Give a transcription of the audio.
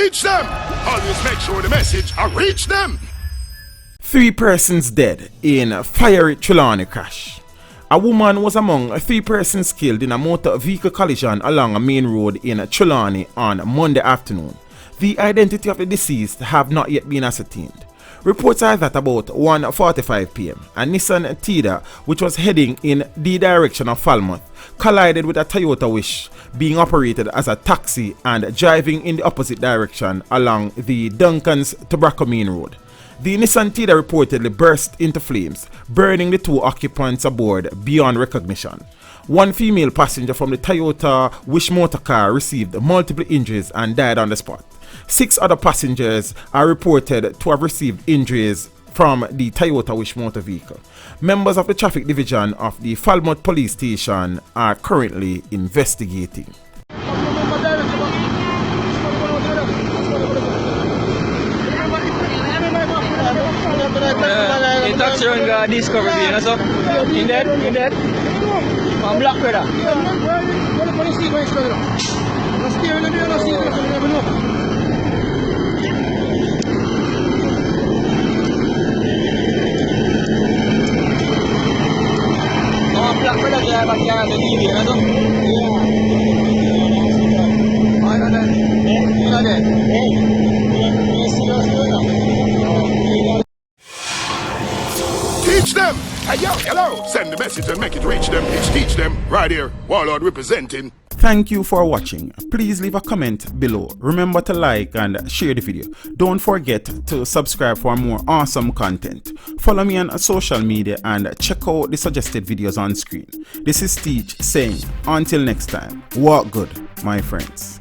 Teach them. Always make sure the message reach them. 3 persons dead in a fiery Trelawny crash. A woman was among 3 persons killed in a motor vehicle collision along a main road in Trelawny on Monday afternoon. The identity of the deceased have not yet been ascertained. Reports are that about 1:45 p.m. a Nissan Tida, which was heading in the direction of Falmouth, collided with a Toyota Wish being operated as a taxi and driving in the opposite direction along the Duncan's Tobacco Main Road. The Nissan Tida reportedly burst into flames, burning the 2 occupants aboard beyond recognition. 1 female passenger from the Toyota Wish motor car received multiple injuries and died on the spot. 6 other passengers are reported to have received injuries from the Toyota Wish motor vehicle. Members of the traffic division of the Falmouth police station are currently investigating. In taxi run ga discover din so in that black brother black brother kaya bakya na TV na so Teach them. Hey, yo, hello. Send the message and make it reach them. It's Teach Them right here. Warlord representing. Thank you for watching. Please leave a comment below. Remember to like and share the video. Don't forget to subscribe for more awesome content. Follow me on social media and check out the suggested videos on screen. This is Teach saying, until next time, walk good, my friends.